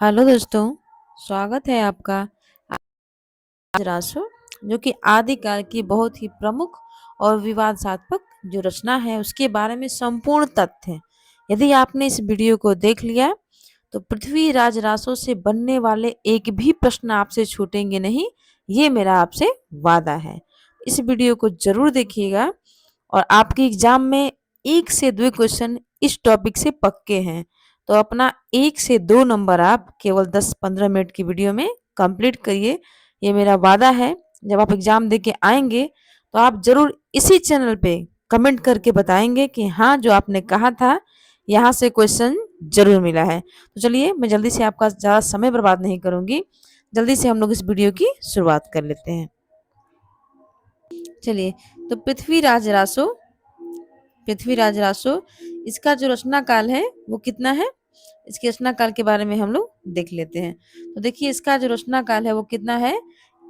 Hello दोस्तों, स्वागत है आपका आज रासो जो कि आदिकाल की बहुत ही प्रमुख और विवादास्पद जो रचना है उसके बारे में संपूर्ण तथ्य। यदि आपने इस वीडियो को देख लिया तो पृथ्वीराज रासो से बनने वाले एक भी प्रश्न आपसे छूटेंगे नहीं, ये मेरा आपसे वादा है। इस वीडियो को जरूर देखिएगा और आपके एग्जाम में 1 से 2 क्वेश्चन इस टॉपिक से पक्के हैं। तो अपना 1 से 2 नंबर आप केवल 10-15 मिनट की वीडियो में कंप्लीट करिए, ये मेरा वादा है। जब आप एग्जाम दे के आएंगे तो आप जरूर इसी चैनल पे कमेंट करके बताएंगे कि हाँ, जो आपने कहा था यहाँ से क्वेश्चन जरूर मिला है। तो चलिए, मैं जल्दी से आपका ज़्यादा समय बर्बाद नहीं करूँगी, जल्दी से हम लोग इस वीडियो की शुरुआत कर लेते हैं। चलिए, तो पृथ्वीराज रासो इसका जो रचना काल है वो कितना है, इसके रचना काल के बारे में हम लोग देख लेते हैं। तो देखिए, इसका जो रचना काल है वो कितना है,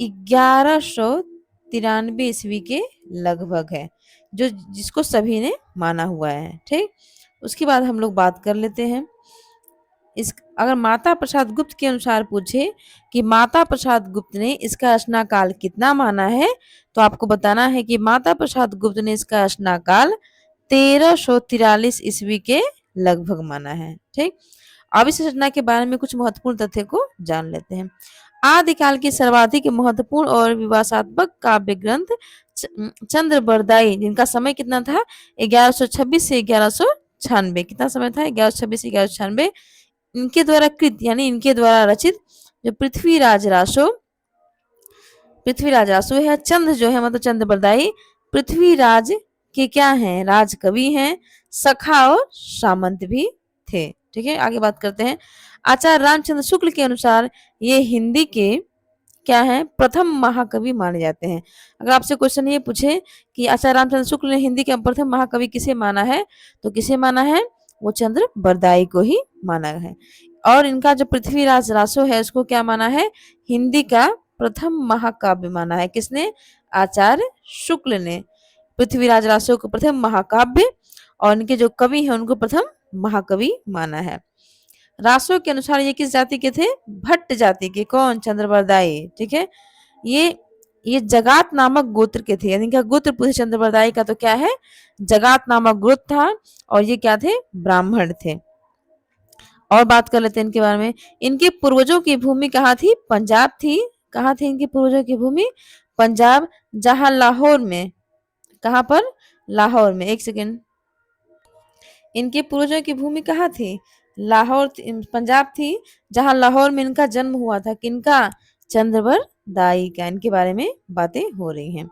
1193 ईस्वी के लगभग है, जो जिसको सभी ने माना हुआ है। ठीक, उसके बाद हम लोग बात कर लेते हैं। इस अगर माता प्रसाद गुप्त के अनुसार पूछे कि माता प्रसाद गुप्त ने इसका रचना काल कितना माना है, तो आपको बताना है कि माता प्रसाद गुप्त ने इसका रचना काल 1343 ईस्वी के लगभग माना है। ठीक, अब इस रचना के बारे में कुछ महत्वपूर्ण तथ्य को जान लेते हैं। आदिकाल की सर्वाधिक महत्वपूर्ण और विवादास्पद काव्य ग्रंथ चंद्रबरदाई, जिनका समय कितना था, 1126 से 1196, कितना समय था, 1126 से 1196, इनके द्वारा कृत यानी इनके द्वारा रचित जो पृथ्वीराज रासो है। चंद्र जो है मतलब चंद्रबरदाई पृथ्वीराज के क्या हैं, राजकवि हैं, सखा और सामंत भी थे। ठीक है, आगे बात करते हैं। आचार्य रामचंद्र शुक्ल के अनुसार ये हिंदी के क्या है, प्रथम महाकवि माने जाते हैं। अगर आपसे क्वेश्चन ये पूछे कि आचार्य रामचंद्र शुक्ल ने हिंदी के प्रथम महाकवि किसे माना है, तो किसे माना है, वो चंद्रबरदाई को ही माना है। और इनका जो पृथ्वीराज रासो है उसको क्या माना है, हिंदी का प्रथम महाकाव्य माना है। किसने, आचार्य शुक्ल ने पृथ्वीराज रासो को प्रथम महाकाव्य और इनके जो कवि हैं उनको प्रथम महाकवि माना है। रासो के अनुसार ये किस जाति के थे, भट्ट जाति के। कौन, चंद्रबरदाई। ठीक है, ये जगात नामक गोत्र के थे, यानी इनका गोत्र पूछे चंद्रबरदाई का तो क्या है, जगात नामक गोत्र था, और ये क्या थे, ब्राह्मण थे। और बात कर लेते हैं इनके बारे में। इनके पूर्वजों की भूमि कहाँ थी, पंजाब थी। कहाँ थी इनके पूर्वजों की भूमि, पंजाब, जहां लाहौर में, कहाँ पर, लाहौर में, एक सेकेंड, इनके पूर्वजों की भूमि कहाँ थी, लाहौर पंजाब थी, जहां लाहौर में इनका जन्म हुआ था। किनका, चंद्रबरदाई का। इनके बारे में बातें हो रही हैं।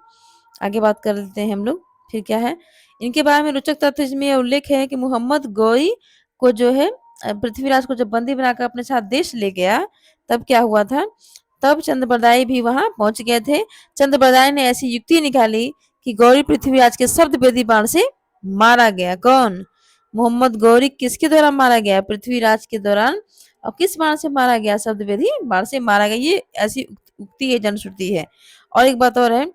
आगे बात कर लेते हैं हम लोग। फिर क्या है, इनके बारे में रोचक तथ्य इसमें उल्लेख है कि मोहम्मद गौरी को जो है पृथ्वीराज को जब बंदी बनाकर अपने साथ देश ले गया, तब क्या हुआ था, तब चंद्रबरदाई भी वहां पहुंच गए थे। चंद्रबरदाई ने ऐसी युक्ति निकाली कि गौरी पृथ्वीराज के शब्द वेदी बाण से मारा गया। कौन, मोहम्मद गौरी किसके द्वारा मारा गया, पृथ्वीराज के दौरान। और किस बाण से मारा गया, शब्द वेदी बाण से मारा गया। ये ऐसी उक्ति है, जनश्रुति है। और एक बात और है,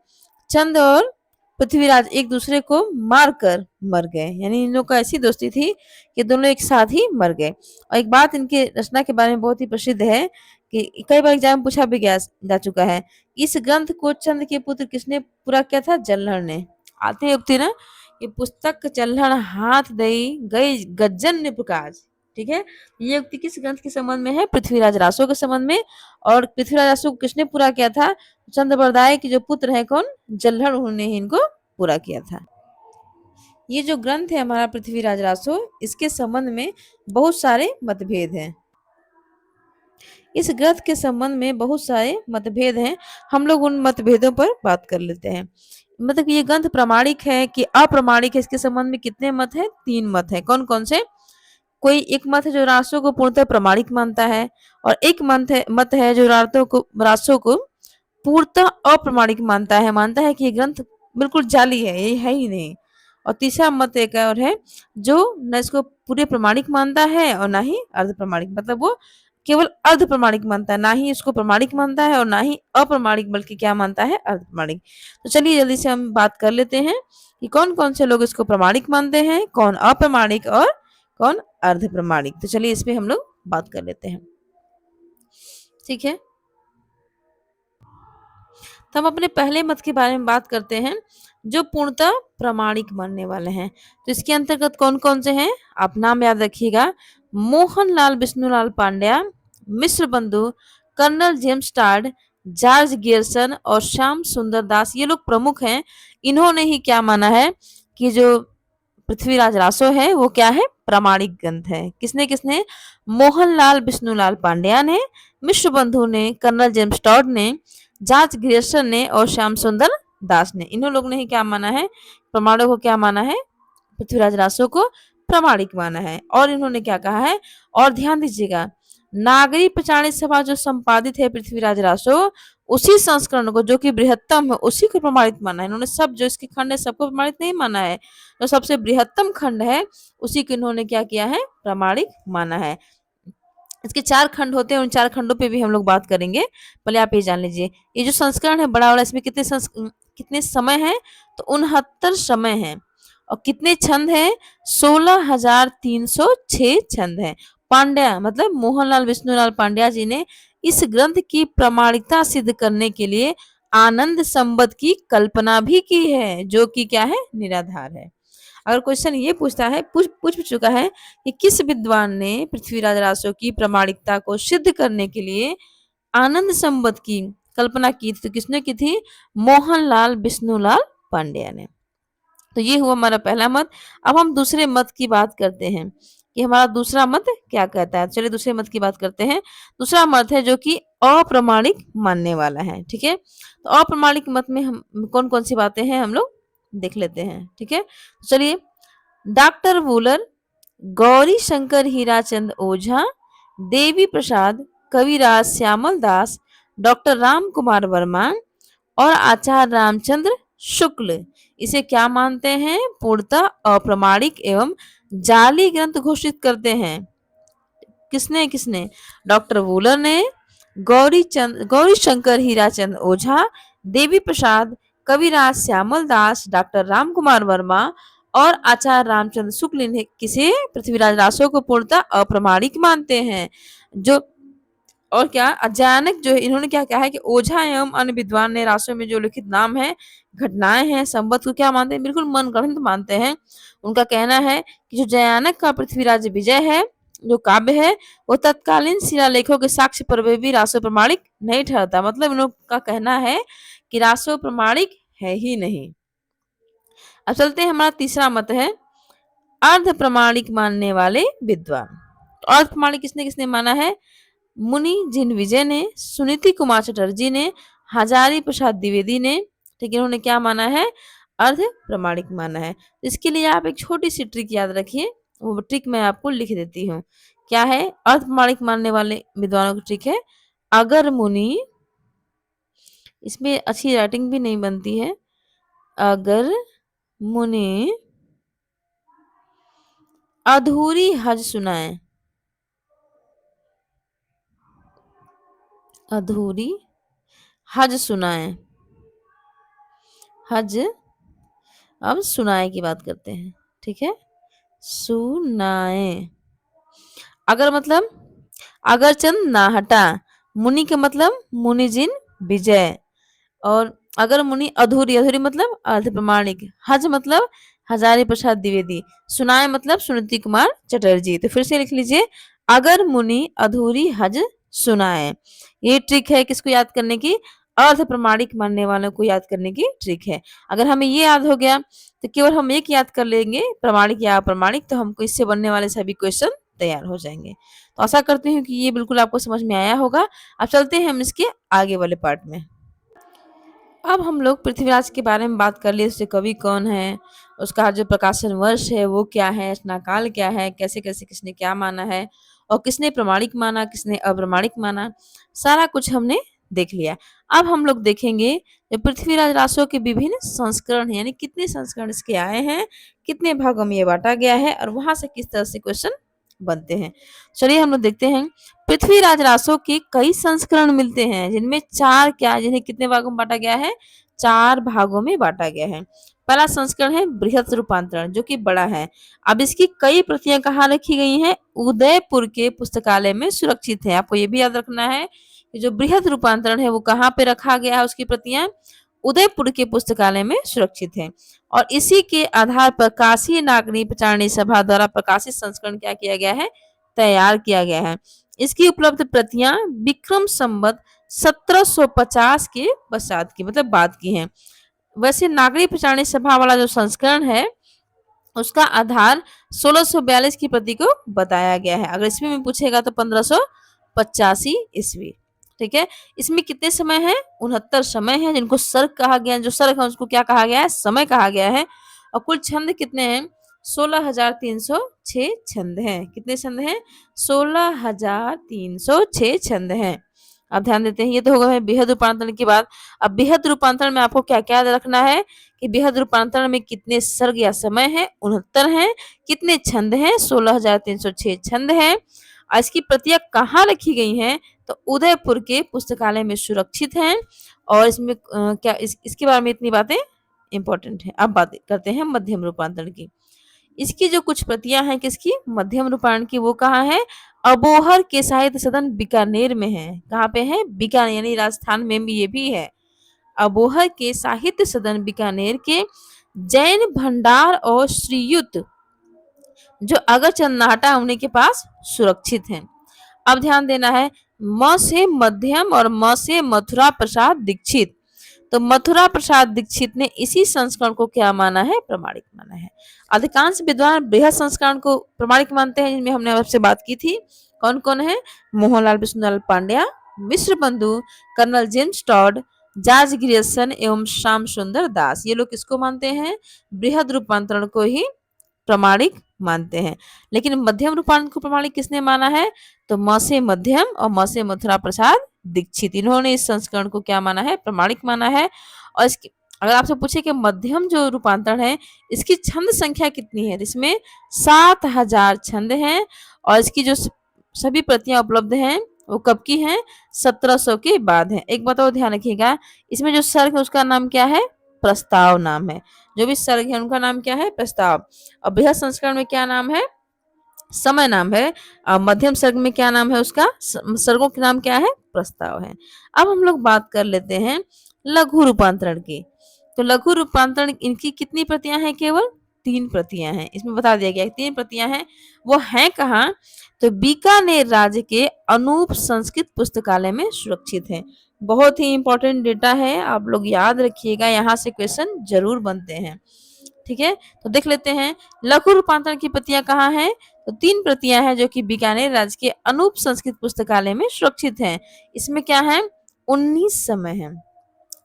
चंद और पृथ्वीराज एक दूसरे को मारकर मर गए, यानी इन लोगों का ऐसी दोस्ती थी कि दोनों एक साथ ही मर गए। और एक बात इनके रचना के बारे में बहुत ही प्रसिद्ध है कि कई बार एग्जाम में पूछा भी गया जा चुका है, इस ग्रंथ को चंद के पुत्र किसने पूरा किया था, जल्हड़ ने। आते हैं उक्ति ना, कि पुस्तक चल्हड़ हाथ दई गई गज्जन ने प्रकाश। ठीक है, ये उक्ति किस ग्रंथ के संबंध में है, पृथ्वीराज रासो के संबंध में। और पृथ्वीराज रासो को किसने पूरा किया था, चंद्रबरदाई के जो पुत्र हैं, कौन, जल्हड़, उन्होंने ही इनको पूरा किया था। ये जो ग्रंथ है हमारा पृथ्वीराज रासो, इसके संबंध में बहुत सारे मतभेद हैं। इस ग्रंथ के संबंध में बहुत सारे मतभेद हैं, हम लोग उन मतभेदों पर बात कर लेते हैं। मतलब ये ग्रंथ प्रमाणिक है कि अप्रमाणिक है, इसके संबंध में कितने मत हैं, 3 मत हैं। कौन कौन से, कोई एक मत है जो रासो को पूर्णतः प्रमाणिक मानता है, और एक मत है जो रासो को पूर्णतः अप्रमाणिक मानता है कि ये ग्रंथ बिल्कुल जाली है, ये है ही नहीं। और तीसरा मत एक और है जो न इसको पूरे प्रमाणिक मानता है और ना ही अर्ध प्रमाणिक, मतलब वो केवल अर्ध प्रमाणिक मानता है, ना ही इसको प्रमाणिक मानता है और ना ही अप्रमाणिक, बल्कि क्या मानता है, अर्ध प्रमाणिक। तो चलिए जल्दी से हम बात कर लेते हैं कि कौन कौन से लोग इसको प्रमाणिक मानते हैं, कौन अप्रमाणिक और कौन अर्ध प्रमाणिक। तो चलिए इस पे हम लोग बात कर लेते हैं। ठीक है। तो हम अपने पहले मत के बारे में बात करते हैं, जो पूर्णतः प्रामाणिक मानने वाले हैं। तो इसके अंतर्गत कौन कौन से हैं, आप नाम याद रखिएगा। मोहनलाल विष्णुलाल पांड्या, मिश्र बंधु, कर्नल जेम्स टार्ड, जॉर्ज गियर्सन और श्याम सुंदर दास, ये लोग प्रमुख हैं। इन्होंने ही क्या माना है कि जो पृथ्वीराज रासो है वो क्या है, प्रामाणिक ग्रंथ है। किसने किसने, मोहनलाल विष्णुलाल पांड्या ने, मिश्र बंधु ने, कर्नल जेम्स टॉड ने, जॉर्ज ग्रियर्सन ने और श्याम सुंदर दास ने, इन्हों लोग ने ही क्या माना है, प्रमाणों को क्या माना है, पृथ्वीराज रासो को प्रामाणिक माना है। और इन्होंने क्या कहा है, और ध्यान दीजिएगा, नागरी प्रचारित सभा जो संपादित है पृथ्वीराज रासो, उसी संस्करण को जो कि बृहत्तम है उसी को प्रमाणित माना है। इन्होंने सब जो इसके खंड है सबको प्रमाणित नहीं माना है, जो सबसे बृहत्तम खंड है उसी को इन्होंने क्या किया है, प्रामाणिक माना है। इसके 4 खंड होते हैं, उन 4 खंडों पे भी हम लोग बात करेंगे। पहले आप ये जान लीजिए, ये जो संस्करण है बड़ा वाला, इसमें कितने समय है, तो 69 समय है। और कितने छंद है, 16,306 छंद है। पांड्या मतलब मोहनलाल विष्णुलाल पांड्या जी ने इस ग्रंथ की प्रामाणिकता सिद्ध करने के लिए आनंद संबंध की कल्पना भी की है, जो कि क्या है, निराधार है। अगर क्वेश्चन ये पूछता है, पूछ चुका है कि किस विद्वान ने पृथ्वीराज रासो की प्रामाणिकता को सिद्ध करने के लिए आनंद संबंध की कल्पना की थी, तो किसने की थी, मोहनलाल विष्णुलाल पांड्या ने। तो ये हुआ हमारा पहला मत। अब हम दूसरे मत की बात करते हैं कि हमारा दूसरा मत क्या कहता है। चलिए दूसरे मत की बात करते हैं। दूसरा मत है जो कि अप्रमाणिक मानने वाला है। ठीक है, तो अप्रमाणिक मत में हम कौन कौन सी बातें हैं हम लोग देख लेते हैं। ठीक है, चलिए, डॉक्टर वूलर, गौरी शंकर हीराचंद ओझा, देवी प्रसाद, कविराज श्यामल दास, डॉक्टर राम कुमार वर्मा और आचार्य रामचंद्र शुक्ल इसे क्या मानते हैं, पूर्णतः अप्रमाणिक एवं जाली ग्रंथ घोषित करते हैं। किसने किसने, डॉक्टर वूलर ने, गौरी शंकर हीराचंद ओझा, देवी प्रसाद, कविराज श्यामल दास, डॉक्टर राम कुमार वर्मा और आचार्य रामचंद्र शुक्ल ने किसे, पृथ्वीराज रासो को पूर्णतः अप्रमाणिक मानते हैं। जो और क्या अचानक जो इन्होंने क्या कहा है कि ओझा एवं अन्य विद्वान ने रासो में जो लिखित नाम है, घटनाएं हैं, संबंध को क्या मानते हैं, बिल्कुल मनगढ़ंत मानते हैं। उनका कहना है कि जो जयानक का पृथ्वीराज विजय है, जो काव्य है, वो तत्कालीन शिलालेखों के साक्ष्य पर भी रासो प्रमाणिक नहीं ठहरता। मतलब इन लोग का कहना है कि रासो प्रमाणिक है ही नहीं। अब चलते हैं, हमारा तीसरा मत है अर्ध प्रमाणिक मानने वाले विद्वान। तो अर्ध प्रमाणिक किसने किसने माना है, मुनि जिन विजय ने, सुनीति कुमार चटर्जी ने, हजारी प्रसाद द्विवेदी ने। ठीक है, इन्होंने क्या माना है, अर्ध प्रमाणिक माना है। इसके लिए आप एक छोटी सी ट्रिक याद रखिए, वो ट्रिक मैं आपको लिख देती हूँ। क्या है अर्ध प्रमाणिक मानने वाले विद्वानों की ट्रिक है, अगर मुनि, इसमें अच्छी राइटिंग भी नहीं बनती है, अगर मुनि अधूरी हज सुनाए, अधूरी हज सुनाए, हज, अब सुनाए की बात करते हैं। ठीक है, सुनाए, अगर मतलब अगर चंद ना हटा, मुनि के मतलब मुनि जिन विजय, और अगर मुनि अधूरी, अधूरी मतलब अर्ध प्रमाणिक, हज मतलब हजारी प्रसाद द्विवेदी, सुनाए मतलब सुनीति कुमार चटर्जी। तो फिर से लिख लीजिए, अगर मुनि अधूरी हज सुनाए। ये ट्रिक है किसको याद करने की, अर्ध प्रमाणिक मानने वालों को याद करने की ट्रिक है। अगर हमें ये याद हो गया तो केवल हम एक याद कर लेंगे, प्रमाणिक या अप्रमाणिक, तो हमको इससे बनने वाले सभी क्वेश्चन तैयार हो जाएंगे। तो आशा करती हूँ कि ये बिल्कुल आपको समझ में आया होगा। अब चलते हैं हम इसके आगे वाले पार्ट में। अब हम लोग पृथ्वीराज के बारे में बात कर लिए, उससे कवि कौन है, उसका जो प्रकाशन वर्ष है वो क्या है, रचनाकाल क्या है, कैसे कैसे किसने क्या माना है, और किसने प्रमाणिक माना, किसने अप्रमाणिक माना, सारा कुछ हमने देख लिया। अब हम लोग देखेंगे जो पृथ्वीराज रासो के विभिन्न संस्करण हैं, यानी कितने संस्करण इसके आए हैं, कितने भागों में ये बांटा गया है, और वहां से किस तरह से क्वेश्चन बनते हैं। चलिए हम लोग देखते हैं। पृथ्वीराज रासो के कई संस्करण मिलते हैं, जिनमें 4 क्या, जिन्हें कितने भागों में बांटा गया है, 4 भागों में बांटा गया है। पहला संस्करण है बृहत रूपांतरण, जो कि बड़ा है। अब इसकी कई प्रतियां कहाँ रखी गई हैं? उदयपुर के पुस्तकालय में सुरक्षित है। आपको ये भी याद रखना है कि जो बृहत रूपांतरण है वो कहाँ पे रखा गया है, उसकी प्रतियां उदयपुर के पुस्तकालय में सुरक्षित है। और इसी के आधार पर काशी नागरी प्रचारणी सभा द्वारा प्रकाशित संस्करण क्या किया गया है? तैयार किया गया है। इसकी उपलब्ध प्रतियां विक्रम संवत 1750 के पश्चात की, मतलब बाद की हैं। वैसे नागरिक प्रचारणी सभा वाला जो संस्करण है उसका आधार 1642 की प्रति को बताया गया है। अगर ईस्वी में पूछेगा तो 1585 ईस्वी। ठीक है, इसमें कितने समय है? 69 समय है, जिनको सर्ग कहा गया है। जो सर्ग है उसको क्या कहा गया है? समय कहा गया है। और कुल छंद कितने हैं? 16,306 छंद हैं। कितने छंद हैं? 16,306 छंद हैं। अब ध्यान देते हैं, ये तो होगा बृहद रूपांतरण की बात। अब बृहद रूपांतरण में आपको क्या क्या रखना है कि बृहद रूपांतरण में कितने सर्ग या समय है? 69 है। कितने छंद हैं? 16,306 छंद हैं। और इसकी प्रतियां कहाँ रखी गई हैं? तो उदयपुर के पुस्तकालय में सुरक्षित हैं। और इसमें क्या इसके बारे में इतनी बातें इंपॉर्टेंट है। अब बात करते हैं मध्यम रूपांतरण की। इसकी जो कुछ प्रतियां हैं किसकी? मध्यम रूपांतरण की, वो कहाँ है? अबोहर के साहित्य सदन बीकानेर में है। कहाँ पे है? बीकानेर, यानी राजस्थान में भी ये भी है। अबोहर के साहित्य सदन बीकानेर के जैन भंडार और श्रीयुत जो अगरचंद नाहटा उन्हीं के पास सुरक्षित हैं। अब ध्यान देना है, म से मध्यम और म से मथुरा प्रसाद दीक्षित। तो मथुरा प्रसाद दीक्षित ने इसी संस्करण को क्या माना है? प्रमाणिक माना है। अधिकांश विद्वान बृहद संस्करण को प्रमाणिक मानते हैं, जिनमें हमने आपसे बात की थी। कौन कौन है? Mohanlal Vishnulal Pandya, Mishra Bandhu, colonel James Tod, George Grierson एवं श्याम सुंदर दास। ये लोग किसको मानते हैं? बृहद रूपांतरण को ही प्रमाणिक मानते हैं। लेकिन मध्यम रूपांतरण को प्रमाणिक किसने माना है? तो म से मध्यम और म से मथुरा प्रसाद दीक्षित, इन्होंने इस संस्करण को क्या माना है? प्रमाणिक माना है। और इसकी अगर आपसे पूछे कि मध्यम जो रूपांतरण है इसकी छंद संख्या कितनी है? इसमें 7,000 छंद हैं। और इसकी जो सभी प्रतियां उपलब्ध हैं वो कब की हैं? 1700 के बाद है। एक बात और ध्यान रखिएगा, इसमें जो सर्ग है उसका नाम क्या है? प्रस्ताव नाम है। जो भी सर्ग है उनका नाम क्या है? प्रस्ताव। और बृहद संस्करण में क्या नाम है? समय नाम है। और मध्यम सर्ग में क्या नाम है उसका? सर्गों के नाम क्या है? प्रस्ताव है। अब हम लोग बात कर लेते हैं लघु रूपांतरण की। तो लघु रूपांतरण इनकी कितनी प्रतियां हैं? केवल 3 प्रतियां हैं। इसमें बता दिया गया 3 प्रतियां हैं। वो हैं कहाँ? तो बीकानेर राज्य के अनूप संस्कृत पुस्तकालय में सुरक्षित है। बहुत ही इंपॉर्टेंट डेटा है, आप लोग याद रखिएगा, यहाँ से क्वेश्चन जरूर बनते हैं। ठीक है, तो देख लेते हैं लघु रूपांतरण की प्रतियां कहाँ हैं। तो 3 प्रतियां हैं जो कि बीकानेर राज्य के अनूप संस्कृत पुस्तकालय में सुरक्षित हैं। इसमें क्या है? 19 समय है।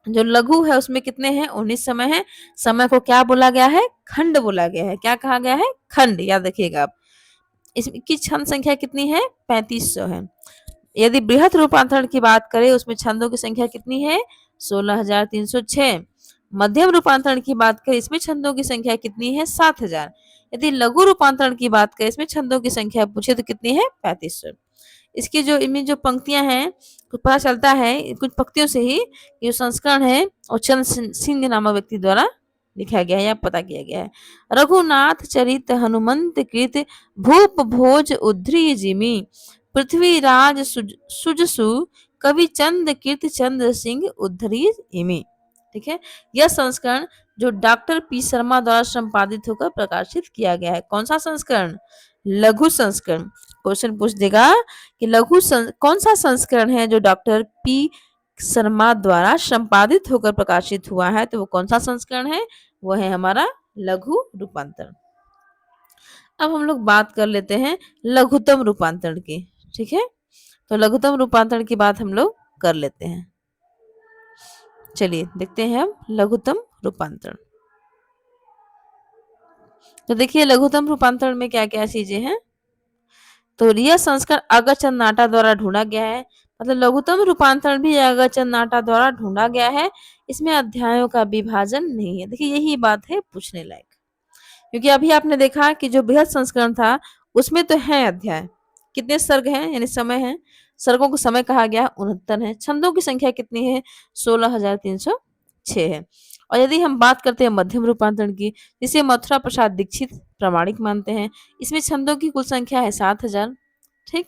जो लघु है उसमें कितने हैं? 19 समय है। समय को क्या बोला गया है? खंड बोला गया है। क्या कहा गया है? खंड। याद रखिएगा आप। इसकी छंद संख्या कितनी है? 3500 है। यदि बृहद रूपांतरण की बात करें उसमें छंदों की संख्या कितनी है? 16,306। मध्यम रूपांतरण की बात करें इसमें छंदों की संख्या कितनी है? 7,000। यदि लघु रूपांतरण की बात करें इसमें छंदों की संख्या पूछे तो कितनी है? 3500। इसकी जो इनमें जो पंक्तियां हैं तो पता चलता है कुछ पंक्तियों से ही ये संस्करण है और चंद सिंह नामक व्यक्ति द्वारा लिखा गया है या पता किया गया है। रघुनाथ चरित हनुमंत कृत भूप भोज उद्धरी जिमी पृथ्वीराज सुजसु कवि चंद कीर्ति चंद्र सिंह उद्धरी इमी। ठीक है, यह संस्करण जो डॉक्टर पी शर्मा द्वारा संपादित होकर प्रकाशित किया गया है। कौन सा संस्करण? लघु संस्करण। क्वेश्चन पूछ देगा कि कौन सा संस्करण है जो डॉक्टर पी शर्मा द्वारा संपादित होकर प्रकाशित हुआ है? तो वो कौन सा संस्करण है? वो है हमारा लघु रूपांतरण। अब हम लोग बात कर लेते हैं लघुत्तम रूपांतरण की। ठीक है, तो लघुत्तम रूपांतरण की बात हम लोग कर लेते हैं। चलिए देखते हैं हम लघुत्तम रूपांतरण। तो देखिए लघुत्तम रूपांतरण में क्या क्या चीजें हैं। तो यह संस्करण अगरचंद नाटा द्वारा ढूंढा गया है। मतलब लघुत्तम रूपांतरण भी अगरचंद नाटा द्वारा ढूंढा गया है। इसमें अध्यायों का विभाजन नहीं है। देखिए यही बात है पूछने लायक, क्योंकि अभी आपने देखा कि जो बृहद संस्करण था उसमें तो है अध्याय, कितने सर्ग हैं यानी समय है, सर्गों को समय कहा गया 69 है। छंदों की संख्या कितनी है? 16,306 6 है। और यदि हम बात करते हैं मध्यम रूपांतरण की, जिसे मथुरा प्रसाद दीक्षित प्रामाणिक मानते हैं, इसमें छंदों की कुल संख्या है 7000। ठीक।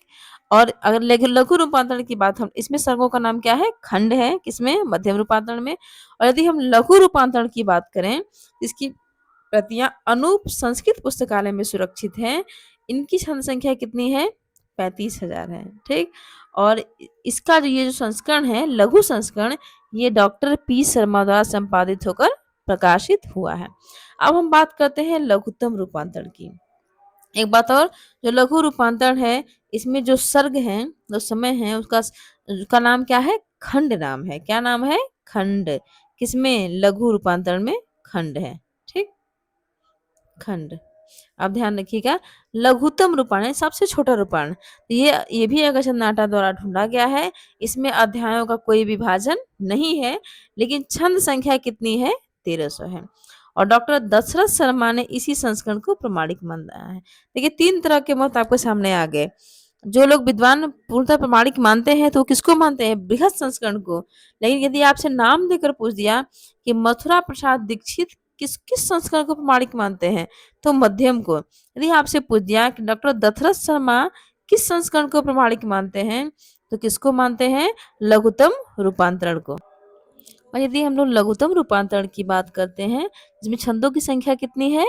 और अगर लघु रूपांतरण की बात, हम इसमें सर्गों का नाम क्या है, खंड है, किसमें, मध्यम रूपांतरण में। और यदि हम लघु रूपांतरण की बात करें, इसकी प्रतियां अनूप संस्कृत पुस्तकालय में सुरक्षित हैं। इनकी छंद संख्या कितनी है, 35,000 है। ठीक। और इसका जो ये जो संस्करण है, लघु संस्करण, ये डॉक्टर पी शर्मा द्वारा संपादित होकर प्रकाशित हुआ है। अब हम बात करते हैं लघुत्तम रूपांतरण की। एक बात और, जो लघु रूपांतरण है, इसमें जो सर्ग है, जो समय है, उसका नाम क्या है, खंड नाम है। क्या नाम है, खंड। किसमें, लघु रूपांतरण में खंड है। ठीक, खंड। अब ध्यान रखिएगा, लघुत्तम रूपांतरण सबसे छोटा रूपांतरण, ये भी अगस्त्य नाटा द्वारा ढूंढा गया है। इसमें अध्यायों का कोई विभाजन नहीं है, लेकिन छंद संख्या कितनी है, 1300 है। और डॉक्टर दशरथ शर्मा ने इसी संस्करण को प्रमाणिक माना है। देखिए, 3 तरह के मत आपके सामने आ गए। जो लोग विद्वान पूर्णतः प्रमाणिक मानते हैं, तो वो किसको मानते हैं, बृहद संस्करण को। लेकिन यदि आपसे नाम देकर पूछ दिया कि मथुरा प्रसाद दीक्षित किस किस संस्करण को प्रमाणिक मानते हैं, तो मध्यम को। यदि आपसे पूछ दिया कि डॉक्टर दशरथ शर्मा किस संस्करण को प्रमाणिक मानते हैं, तो किसको मानते हैं, लघुत्तम रूपांतरण को। और यदि हम लोग लघुत्तम रूपांतरण की बात करते हैं, जिसमें छंदों की संख्या कितनी है,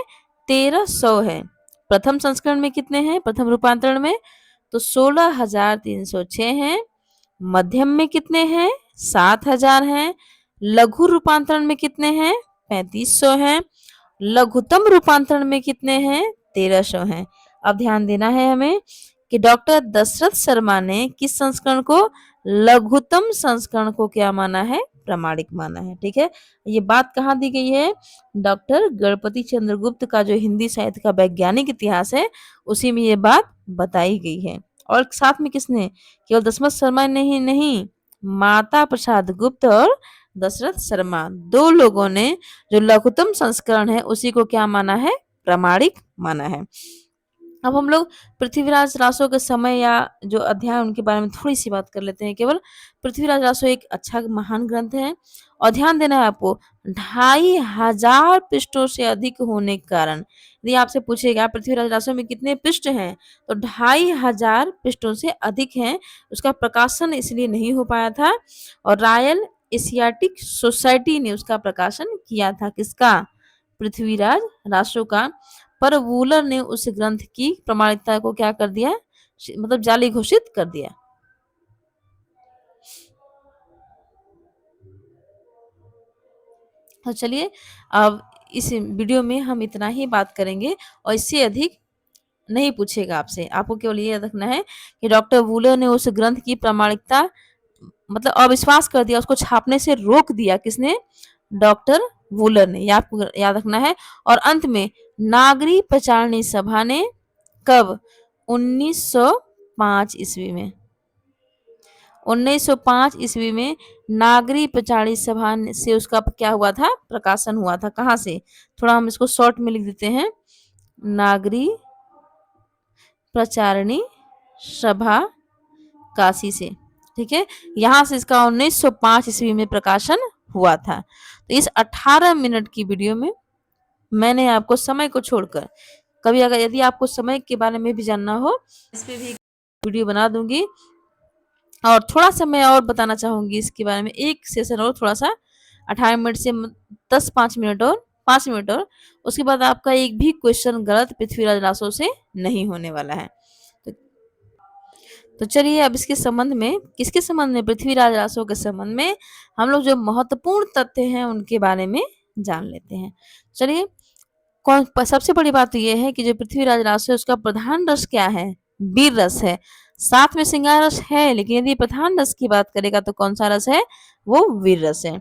1300 है। प्रथम संस्करण में कितने हैं, प्रथम रूपांतरण में, तो 16,306 हैं। मध्यम में कितने हैं, 7,000 हैं। लघु रूपांतरण में कितने हैं, 3500 हैं। लघुत्तम रूपांतरण में कितने हैं, 1300 हैं। अब ध्यान देना है हमें कि डॉक्टर दशरथ शर्मा ने किस संस्करण को, लघुत्तम संस्करण को क्या माना है, प्रमाणिक माना है। ठीक है, ये बात कहाँ दी गई है, डॉक्टर गणपति चंद्रगुप्त का जो हिंदी साहित्य का वैज्ञानिक इतिहास है, उसी में ये बात बताई गई है। और साथ में किसने, केवल दशरथ शर्मा ने ही नहीं, माता प्रसाद गुप्त और दशरथ शर्मा, 2 लोगों ने जो लघुत्तम संस्करण है, उसी को क्या माना है, प्रमाणिक माना है। अब हम लोग पृथ्वीराज रासो के समय या जो अध्याय उनके बारे में थोड़ी सी बात कर लेते हैं। केवल पृथ्वीराज रासो एक अच्छा महान ग्रंथ है, और ध्यान देना है आपको, 2500 पृष्ठों से अधिक होने के कारण, यदि आपसे पूछेगा पृथ्वीराज रासो में कितने पृष्ठ हैं, तो 2500 पृष्ठों से अधिक हैं। उसका प्रकाशन इसलिए नहीं हो पाया था, और रॉयल एशियाटिक सोसाइटी ने उसका प्रकाशन किया था, किसका, पृथ्वीराज रासो का। पर वूलर ने उस ग्रंथ की प्रामाणिकता को क्या कर दिया, मतलब जाली घोषित कर दिया। तो चलिए, अब इस वीडियो में हम इतना ही बात करेंगे, और इससे अधिक नहीं पूछेगा आपसे। आपको केवल ये रखना है कि डॉक्टर वूलर ने उस ग्रंथ की प्रामाणिकता, मतलब अविश्वास कर दिया, उसको छापने से रोक दिया, किसने, डॉक्टर वूलर ने, ये आपको याद रखना है। और अंत में नागरी प्रचारणी सभा ने कब, 1905 ईस्वी में, 1905 ईस्वी में नागरी प्रचारणी सभा से उसका क्या हुआ था, प्रकाशन हुआ था। कहाँ से, थोड़ा हम इसको शॉर्ट में लिख देते हैं, नागरी प्रचारणी सभा काशी से। ठीक है, यहाँ से इसका 1905 ईस्वी में प्रकाशन हुआ था। तो इस 18 मिनट की वीडियो में मैंने आपको समय को छोड़कर, कभी अगर यदि आपको समय के बारे में भी जानना हो, इस पे भी वीडियो बना दूंगी। और थोड़ा सा मैं और बताना चाहूंगी इसके बारे में, एक सेशन और थोड़ा सा, 18 मिनट से 5 मिनट और 5 मिनट और, उसके बाद आपका एक भी क्वेश्चन गलत पृथ्वीराज रासो से नहीं होने वाला है। तो चलिए, अब इसके संबंध में, किसके संबंध में, पृथ्वीराज रासो के संबंध में हम लोग जो महत्वपूर्ण तथ्य हैं उनके बारे में जान लेते हैं। चलिए, सबसे बड़ी बात तो यह है कि जो पृथ्वीराज रासो है, उसका प्रधान रस क्या है, वीर रस है। साथ में श्रृंगार रस है, लेकिन यदि प्रधान रस की बात करेगा तो कौन सा रस है, वो वीर रस है।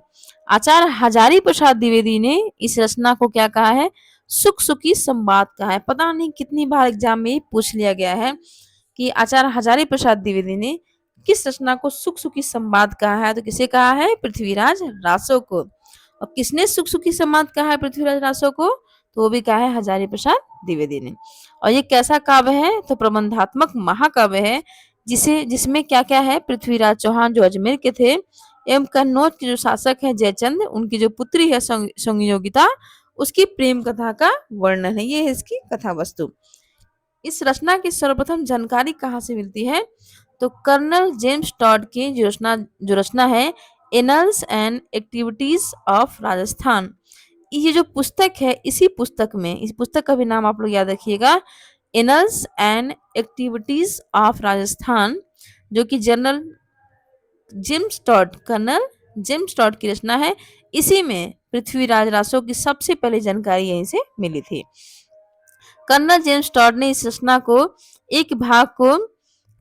आचार्य हजारी प्रसाद द्विवेदी ने इस रचना को क्या कहा है, सुख सुखी संवाद कहा है। पता नहीं कितनी बार एग्जाम में पूछ लिया गया है कि आचार्य हजारी प्रसाद द्विवेदी ने किस रचना को सुख सुखी संवाद कहा है, तो किसे कहा है, पृथ्वीराज रासो को। और किसने सुख सुखी संवाद कहा है पृथ्वीराज रासो को, तो वो भी कहा है हजारी प्रसाद द्विवेदी ने। और ये कैसा काव्य है, तो प्रबंधात्मक महाकाव्य है, जिसमें क्या क्या है, पृथ्वीराज चौहान जो अजमेर के थे, एवं कन्नौज के जो शासक है जयचंद, उनकी जो पुत्री है संयोगिता, उसकी प्रेम कथा का वर्णन है। ये है इसकी कथा वस्तु। इस रचना की सर्वप्रथम जानकारी कहाँ से मिलती है? तो कर्नल जेम्स टॉड की जो रचना है annuls and activities of Rajasthan, ये जो पुस्तक है, इसी पुस्तक में, इस पुस्तक का भी नाम आप लोग याद रखिएगा, annals and activities of Rajasthan, जो कि general James Tod, colonel James Tod की रचना है। इसी में पृथ्वीराज रासो की सबसे पहले जानकारी यहीं से मिली थी। कर्नल जेम्स टॉड ने इस रचना को एक भाग को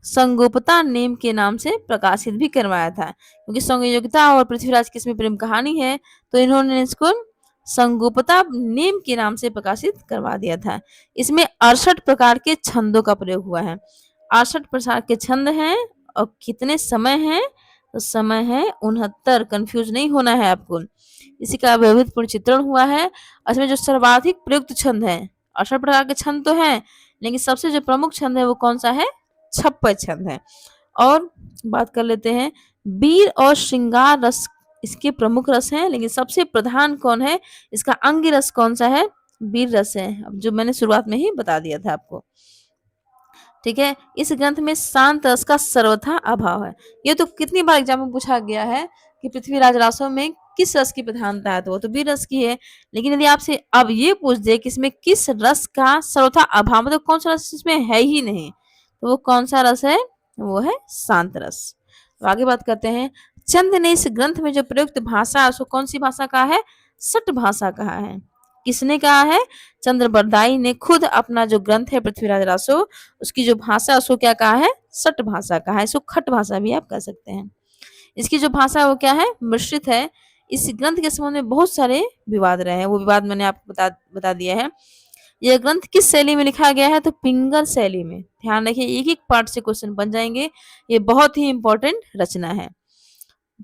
संगोपता नेम के नाम से प्रकाशित भी करवाया था, क्योंकि संयोगिता और पृथ्वीराज की इसमें प्रेम कहानी है, तो इन्होंने इसको संगोपता नेम के नाम से प्रकाशित करवा दिया था। इसमें 68 प्रकार के छंदों का प्रयोग हुआ है। 68 प्रकार के छंद हैं। और कितने समय हैं? तो समय है 69। कंफ्यूज नहीं होना है आपको। इसी का वैविध्यपूर्ण चित्रण हुआ है। इसमें जो सर्वाधिक प्रयुक्त छंद है, 68 प्रकार के छंद तो हैं, लेकिन सबसे जो प्रमुख छंद है वो कौन सा है? छप्पन छंद है। और बात कर लेते हैं, वीर और श्रृंगार रस इसके प्रमुख रस हैं, लेकिन सबसे प्रधान कौन है? इसका अंग रस कौन सा है? वीर रस है, अब जो मैंने शुरुआत में ही बता दिया था आपको। ठीक है। इस ग्रंथ में शांत रस का सर्वथा अभाव है। ये तो कितनी बार एग्जाम में पूछा गया है कि पृथ्वीराज रासो में किस रस की प्रधानता है, तो वो तो वीर रस की है। लेकिन यदि आपसे अब ये पूछ दे कि इसमें किस रस का सर्वथा अभाव, मतलब कौन सा रस इसमें है ही नहीं, तो वो कौन सा रस है? वो है शांत रस। तो आगे बात करते हैं, चंद ने इस ग्रंथ में जो प्रयुक्त भाषा उसको कौन सी भाषा कहा है? सट भाषा कहा है। किसने कहा है? चंद्र बरदाई ने खुद अपना जो ग्रंथ है पृथ्वीराज रासो, उसकी जो भाषा उसको क्या कहा है? सट भाषा कहा है। इसको खट भाषा भी आप कह सकते हैं। इसकी जो भाषा वो क्या है? मिश्रित है। इस ग्रंथ के संबंध में बहुत सारे विवाद रहे हैं, वो विवाद मैंने आपको बता दिया है। यह ग्रंथ किस शैली में लिखा गया है? तो पिंगल शैली में। ध्यान रखिए, एक एक पार्ट से क्वेश्चन बन जाएंगे। ये बहुत ही इंपॉर्टेंट रचना है।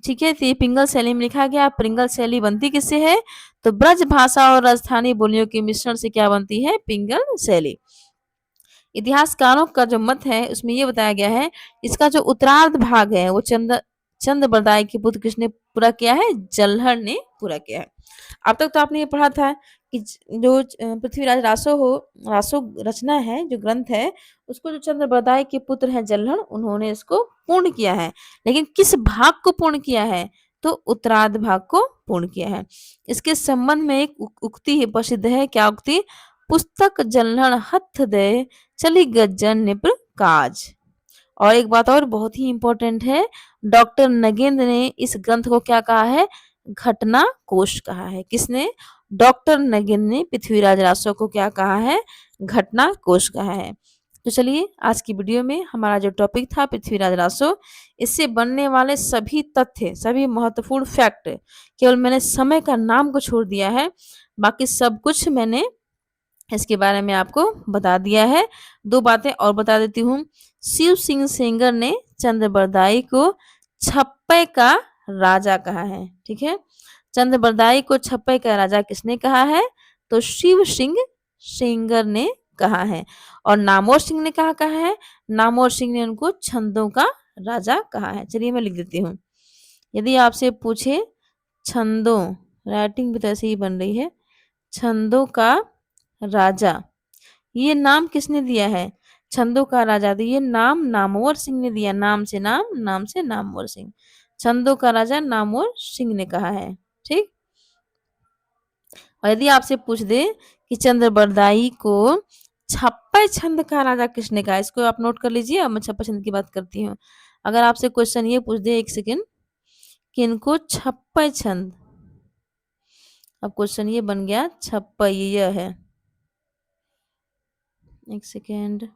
ठीक है, तो ये पिंगल शैली में लिखा गया। पिंगल शैली बनती किससे है? तो ब्रज भाषा और राजस्थानी बोलियों के मिश्रण से क्या बनती है? पिंगल शैली। इतिहासकारों का जो मत है उसमें ये बताया गया है, इसका जो उत्तरार्ध भाग है वो चंद बरदाई के पुत्र किसने पूरा किया है? जल्हड़ ने पूरा किया है। अब तक तो आपने ये पढ़ा था कि जो पृथ्वीराज रासो रचना है, जो ग्रंथ है, उसको जो चंद्र बरदाई के पुत्र हैं जल्हड़, उन्होंने इसको पूर्ण किया है। लेकिन किस भाग को पूर्ण किया है? तो उत्तरार्ध भाग को पूर्ण किया है। इसके संबंध में एक उक्ति प्रसिद्ध है। क्या उक्ति? पुस्तक जल्हड़ हथ दे चली गज्जन निप्र काज। और एक बात और बहुत ही इंपॉर्टेंट है, डॉक्टर नगेंद्र ने इस ग्रंथ को क्या कहा है? घटना कोश कहा है। किसने? डॉक्टर नगेंद्र ने पृथ्वीराज रासो को क्या कहा है? घटना कोश कहा है। तो चलिए, आज की वीडियो में हमारा जो टॉपिक था पृथ्वीराज रासो, इससे बनने वाले सभी तथ्य, सभी महत्वपूर्ण फैक्ट, केवल मैंने समय का नाम को छोड़ दिया है, बाकी सब कुछ मैंने इसके बारे में आपको बता दिया है। दो बातें और बता देती हूँ। शिव सिंह सेंगर ने चंद्र बरदाई को छप्पे का राजा कहा है। ठीक है, चंद्र बरदाई को छप्पे का राजा किसने कहा है? तो शिव सिंह सेंगर ने कहा है। और नामोर सिंह ने कहा है? नामोर सिंह ने उनको छंदों का राजा कहा है। चलिए मैं लिख देती हूँ। यदि आपसे पूछे छंदों, राइटिंग भी तो ऐसे ही बन रही है, छंदों का राजा, ये नाम किसने दिया है? छंदों का राजा, तो ये नाम नामवर सिंह ने दिया। नाम से नामवर सिंह। छंदों का राजा नामवर सिंह ने कहा है। ठीक। और यदि आपसे पूछ दे कि चंद्र बरदाई को छप्पन छंद का राजा किसने कहा, इसको आप नोट कर लीजिए। अब मैं छप्पन छंद की बात करती हूँ। अगर आपसे क्वेश्चन ये पूछ दे, एक सेकेंड, कि इनको छप्पन छंद, अब क्वेश्चन ये बन गया छप्पन, ये है, एक सेकेंड,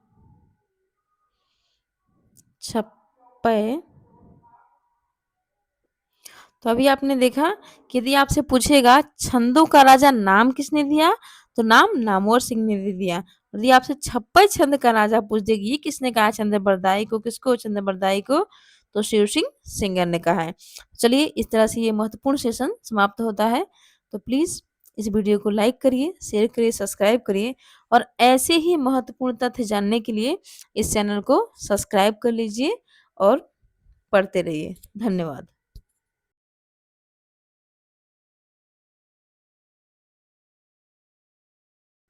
छप्पे। तो अभी आपने देखा कि यदि आपसे पूछेगा छंदों का राजा नाम किसने दिया, तो नाम नामवर सिंह ने दे दिया। यदि आपसे छप्पन छंद का राजा पूछ देगी ये किसने कहा चंद्र बरदाई को, किसको? चंद्र बरदाई को, तो शिव सिंह सेंगर ने कहा है। चलिए, इस तरह से ये महत्वपूर्ण सेशन समाप्त होता है। तो प्लीज इस वीडियो को लाइक करिए, शेयर करिए, सब्सक्राइब करिए, और ऐसे ही महत्वपूर्ण तथ्य जानने के लिए इस चैनल को सब्सक्राइब कर लीजिए और पढ़ते रहिए। धन्यवाद।